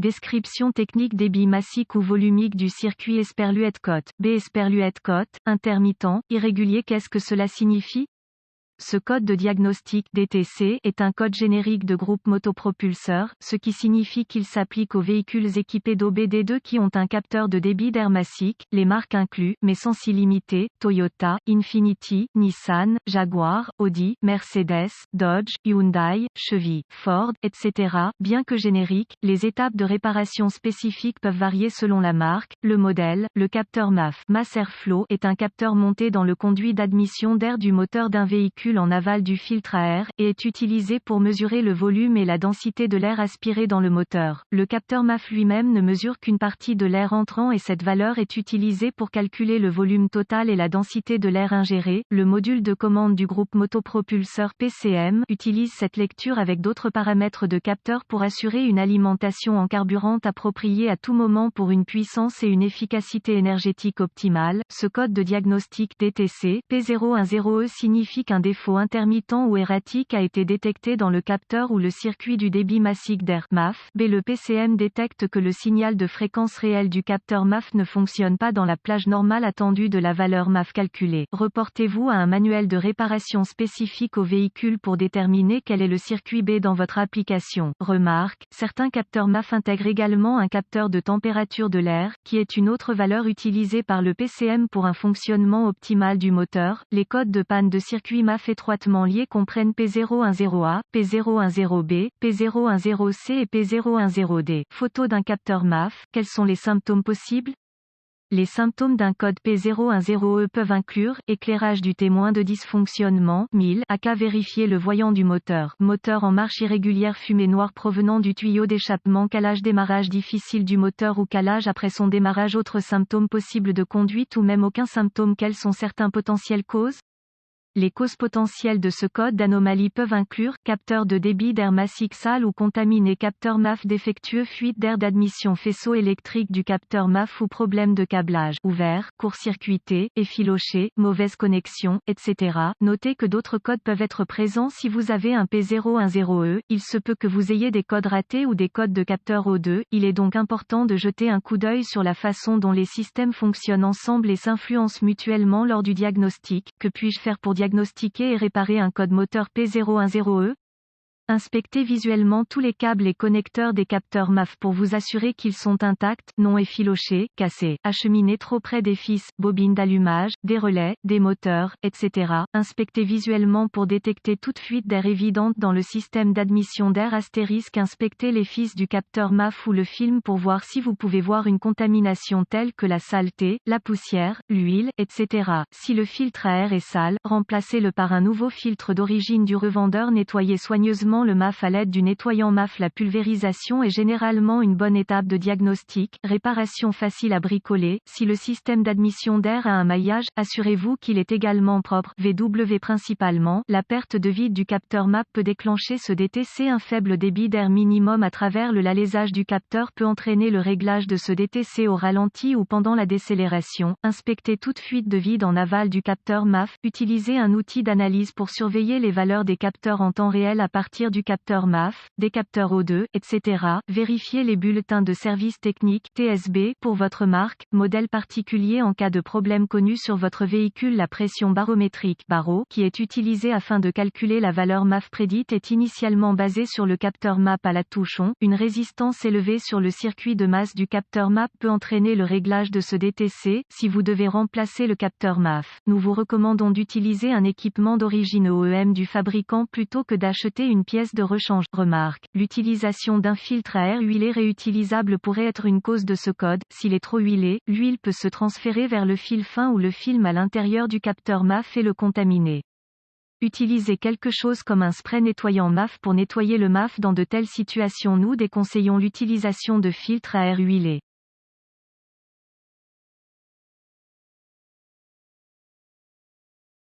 Description technique débit massique ou volumique du circuit Esperluette-Cotte. B. Esperluette-Cotte, intermittent, irrégulier. Qu'est-ce que cela signifie? Ce code de diagnostic DTC est un code générique de groupe motopropulseur, ce qui signifie qu'il s'applique aux véhicules équipés d'OBD2 qui ont un capteur de débit d'air massique, les marques incluent, mais sans s'y limiter, Toyota, Infiniti, Nissan, Jaguar, Audi, Mercedes, Dodge, Hyundai, Chevy, Ford, etc. Bien que génériques, les étapes de réparation spécifiques peuvent varier selon la marque, le modèle. Le capteur MAF, Mass Airflow, est un capteur monté dans le conduit d'admission d'air du moteur d'un véhicule en aval du filtre à air, et est utilisé pour mesurer le volume et la densité de l'air aspiré dans le moteur. Le capteur MAF lui-même ne mesure qu'une partie de l'air entrant et cette valeur est utilisée pour calculer le volume total et la densité de l'air ingéré. Le module de commande du groupe motopropulseur PCM utilise cette lecture avec d'autres paramètres de capteur pour assurer une alimentation en carburant appropriée à tout moment pour une puissance et une efficacité énergétique optimale. Ce code de diagnostic DTC P010E signifie qu'un défaut intermittent ou erratique a été détecté dans le capteur ou le circuit du débit massique d'air MAF. B. Le PCM détecte que le signal de fréquence réelle du capteur MAF ne fonctionne pas dans la plage normale attendue de la valeur MAF calculée. Reportez-vous à un manuel de réparation spécifique au véhicule pour déterminer quel est le circuit B dans votre application. Remarque, certains capteurs MAF intègrent également un capteur de température de l'air, qui est une autre valeur utilisée par le PCM pour un fonctionnement optimal du moteur. Les codes de panne de circuit MAF étroitement liés comprennent P010A, P010B, P010C et P010D. Photo d'un capteur MAF. Quels sont les symptômes possibles? Les symptômes d'un code P010E peuvent inclure éclairage du témoin de dysfonctionnement, 1000 AK vérifier le voyant du moteur, moteur en marche irrégulière, fumée noire provenant du tuyau d'échappement, calage, démarrage difficile du moteur ou calage après son démarrage. Autres symptômes possibles de conduite ou même aucun symptôme. Quelles sont certaines potentielles causes? Les causes potentielles de ce code d'anomalie peuvent inclure capteur de débit d'air massique sale ou contaminé, capteur MAF défectueux, fuite d'air d'admission, faisceau électrique du capteur MAF ou problème de câblage ouvert, court-circuité, effiloché, mauvaise connexion, etc. Notez que d'autres codes peuvent être présents si vous avez un P010E. Il se peut que vous ayez des codes ratés ou des codes de capteur O2. Il est donc important de jeter un coup d'œil sur la façon dont les systèmes fonctionnent ensemble et s'influencent mutuellement lors du diagnostic. Que puis-je faire pour diagnostiquer et réparer un code moteur P010E? Inspectez visuellement tous les câbles et connecteurs des capteurs MAF pour vous assurer qu'ils sont intacts, non effilochés, cassés, acheminés trop près des fils, bobines d'allumage, des relais, des moteurs, etc. Inspectez visuellement pour détecter toute fuite d'air évidente dans le système d'admission d'air. Inspectez les fils du capteur MAF ou le film pour voir si vous pouvez voir une contamination telle que la saleté, la poussière, l'huile, etc. Si le filtre à air est sale, remplacez-le par un nouveau filtre d'origine du revendeur. Nettoyez soigneusement le MAF à l'aide du nettoyant MAF. La pulvérisation est généralement une bonne étape de diagnostic. Réparation facile à bricoler. Si le système d'admission d'air a un maillage, assurez-vous qu'il est également propre. VW principalement, la perte de vide du capteur MAF peut déclencher ce DTC. Un faible débit d'air minimum à travers le l'alésage du capteur peut entraîner le réglage de ce DTC au ralenti ou pendant la décélération. Inspectez toute fuite de vide en aval du capteur MAF. Utilisez un outil d'analyse pour surveiller les valeurs des capteurs en temps réel à partir du capteur MAF, des capteurs O2, etc. Vérifiez les bulletins de service technique (TSB) pour votre marque, modèle particulier. En cas de problème connu sur votre véhicule, la pression barométrique (baro) qui est utilisée afin de calculer la valeur MAF prédite est initialement basée sur le capteur MAP à la touche on. Une résistance élevée sur le circuit de masse du capteur MAP peut entraîner le réglage de ce DTC. Si vous devez remplacer le capteur MAF, nous vous recommandons d'utiliser un équipement d'origine OEM du fabricant plutôt que d'acheter une pièce de rechange. Remarque, l'utilisation d'un filtre à air huilé réutilisable pourrait être une cause de ce code. S'il est trop huilé, l'huile peut se transférer vers le fil fin ou le film à l'intérieur du capteur MAF et le contaminer. Utilisez quelque chose comme un spray nettoyant MAF pour nettoyer le MAF dans de telles situations. Nous déconseillons l'utilisation de filtres à air huilé.